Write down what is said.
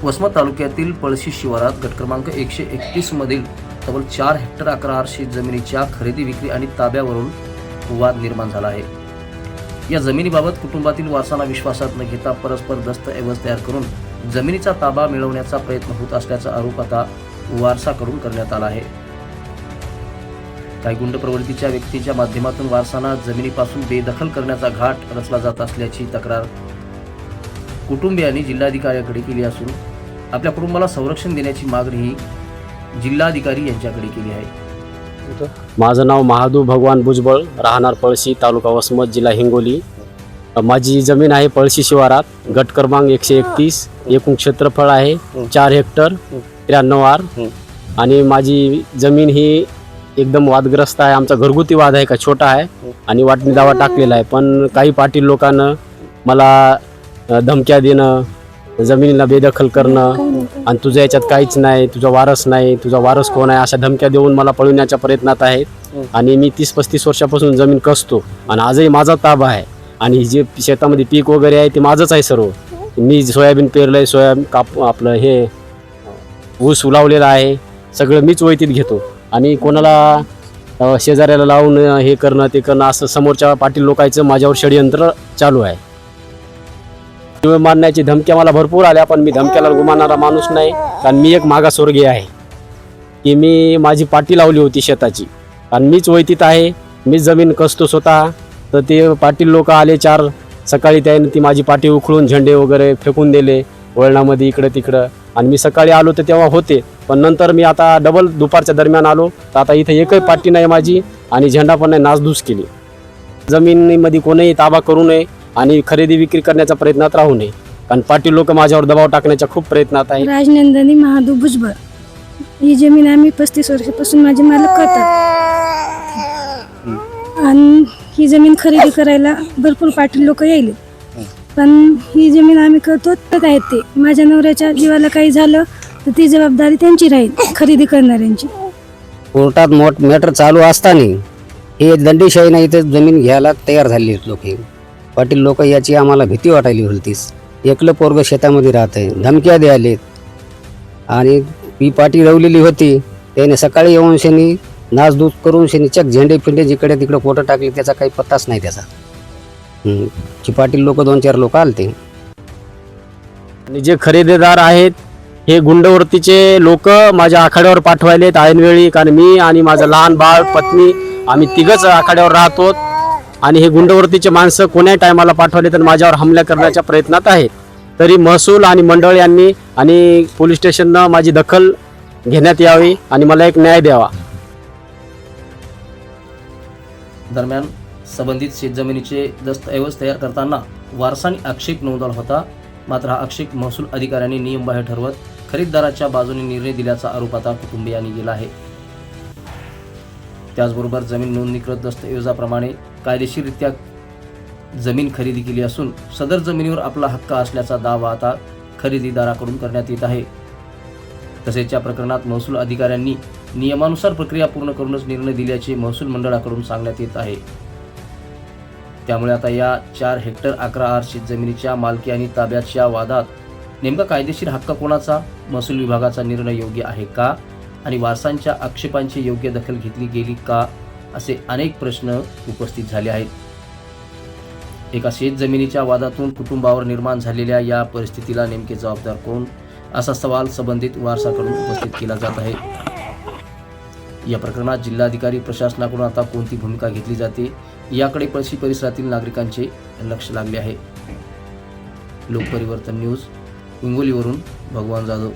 वसमत तालुक्यातील पळशी शिवारात गट क्रमांक 131 मधील तब्बल 4 हेक्टर 11 शेत जमिनीच्या खरेदी विक्री आणि ताब्यावरून वाद निर्माण झाला आहे। या जमिनीबाबत कुटुंबातील वारसांना विश्वासात न घेता परस्पर दस्तऐवज तयार करून जमिनीचा ताबा मिळवण्याचा प्रयत्न होत असल्याचा आरोप आता वारसाकडून करण्यात आला आहे। काही गुंड प्रवृत्तीच्या व्यक्तींच्या माध्यमातून वारसांना जमिनीपासून बेदखल करण्याचा घाट रचला जात असल्याची तक्रार कुटुंबियांनी जिल्हाधिकाऱ्यांकडे केली असून आपल्या कुटुंबाला संरक्षण देण्याची मागणी जिल्हाधिकारी यांच्याकडे केली आहे। माझं नाव महादू भगवान भुजबळ, राहणार पळशी, तालुका वसमत, जिल्हा हिंगोली। माझी जमीन आहे पळशी शिवारात, गट क्रमांक 131, एकूण क्षेत्रफळ आहे 4 हेक्टर 93 आर। आणि माझी जमीन ही एकदम वादग्रस्त आहे। आमचा घरगुती वाद आहे का छोटा आहे आणि वाटणी दावा टाकलेला आहे, पण काही पाटील लोकांना मला धमक्या देणं, जमिनीला बेदखल करणं आणि तुझ्या याच्यात काहीच नाही, तुझा वारस नाही, तुझा वारस कोण आहे, अशा धमक्या देऊन मला पळवण्याच्या प्रयत्नात आहेत। आणि मी 30-35 वर्षापासून जमीन कसतो आणि आजही माझा ताबा आहे आणि जे शेतामध्ये पीक वगैरे आहे ते माझंच आहे सर्व। मी सोयाबीन पेरलंय, आपलं हे ऊस लावलेला आहे, सगळं मीच वैतीत घेतो आणि कोणाला शेजाऱ्याला लावून हे करणं ते करणं असं समोरच्या पाटील लोकांचं माझ्यावर षडयंत्र चालू आहे। मारण्याची धमक्या मला भरपूर आल्या, पण मी धमक्याला गुमानणारा माणूस नाही, कारण मी एक मागासवर्गीय आहे की मी माझी पाटी लावली होती शेताची आणि मीच वैतीत आहे, मीच जमीन कसतो स्वतः। तर ते पाटील लोक आले 4 सकाळी, त्याने ती माझी पाटी उखळून झेंडे वगैरे फेकून दिले वळणामध्ये इकडं तिकडं, आणि मी सकाळी आलो तर तेव्हा होते, पण नंतर मी आता डबल दुपारच्या दरम्यान आलो तर आता इथं एकही पाटी नाही माझी आणि झेंडा पण नाही, नासधूस केली। जमिनीमध्ये कोणीही ताबा करू नये आणि खरेदी विक्री करण्याच्या प्रयत्नात राहू नये, कारण पाटील लोक माझ्यावर दबाव टाकण्याच्या खूप प्रयत्नात आहे। राजनंदिनी महादू भुजबळ, ही जमीन आम्ही 35 वर्षापासून माझे मालक करतात आणि ही जमीन खरेदी करायला भरपूर पाटील लोक येईल, पण ही जमीन आम्ही करतो आहेत ते माझ्या नवऱ्याच्या जीवाला काही झालं तर ती जबाबदारी त्यांची राहील, खरेदी करणाऱ्यांची। कोर्टात मॅटर चालू असताना हे दंडीशाहीने इथं जमीन घ्यायला तयार झाले लोक, पाटील लोक याची आम्हाला भीती वाटायली होतीच। एकलं पोरग शेतामध्ये राहतंय, धमक्या द्यायलेत आणि ही पाटी रवलेली होती, त्याने सकाळी येऊन शनी नासधूस करून शनी चक झेंडे फिंडे जिकडे तिकडे फोटो टाकले, त्याचा काही पत्ताच नाही त्याचा। ची पाटील लोक 2-4 लोक आलते आणि जे खरेदीदार आहेत हे गुंडवृत्तीचे लोक माझ्या आखाड्यावर पाठवायलेत ऐनवेळी, कारण मी आणि माझं लहान बाळ पत्नी आम्ही तिघच आखाड्यावर राहतो आणि हे गुंडवृत्तीचे माणसं कोण्याही टायमाला पाठवले तर माझ्यावर हमला करण्याच्या प्रयत्नात आहेत। तरी महसूल आणि मंडळ यांनी आणि पोलीस स्टेशननं माझी दखल घेण्यात यावी आणि मला एक न्याय द्यावा। दरम्यान संबंधित शेतजमिनीचे दस्तऐवज तयार करताना वारसांनी आक्षेप नोंदवला होता, मात्र हा आक्षेप महसूल अधिकाऱ्यांनी नियमबाह्य ठरवत खरेदीदाराच्या बाजूने निर्णय दिल्याचा आरोप आता कुटुंबियांनी केला आहे। त्याचबरोबर जमीन नोंदणीकृत दस्तऐवजाप्रमाणे कायदेशीररित्या जमीन खरेदी केली असून सदर जमिनीवर आपला हक्क असल्याचा दावा आता खरेदीदाराकडून करण्यात येत आहे। तसेच या प्रकरणात महसूल अधिकाऱ्यांनी नियमानुसार प्रक्रिया पूर्ण करूनच निर्णय दिल्याचे महसूल मंडळाकडून सांगण्यात येत आहे। त्यामुळे आता या 4 हेक्टर 11 आर शेत जमिनीच्या मालकी आणि ताब्याच्या वादात नेमका कायदेशीर हक्क कोणाचा, महसूल विभागाचा निर्णय योग्य आहे का आणि वारसांच्या आक्षेपांची योग्य दखल घेतली गेली का, असे अनेक प्रश्न उपस्थित झाले आहेत। एका शेत जमिनीच्या वादातून कुटुंबावर निर्माण झालेल्या या परिस्थितीला नेमके जबाबदार कोण, असा सवाल संबंधित वारसाकडून उपस्थित केला जात आहे। या प्रकरणात जिल्हाधिकारी प्रशासनाकडून आता कोणती भूमिका घेतली जाते याकडे पळशी परिसरातील नागरिकांचे लक्ष लागले आहे। लोकपरिवर्तन न्यूज, हिंगोलीवरून भगवान जाधव।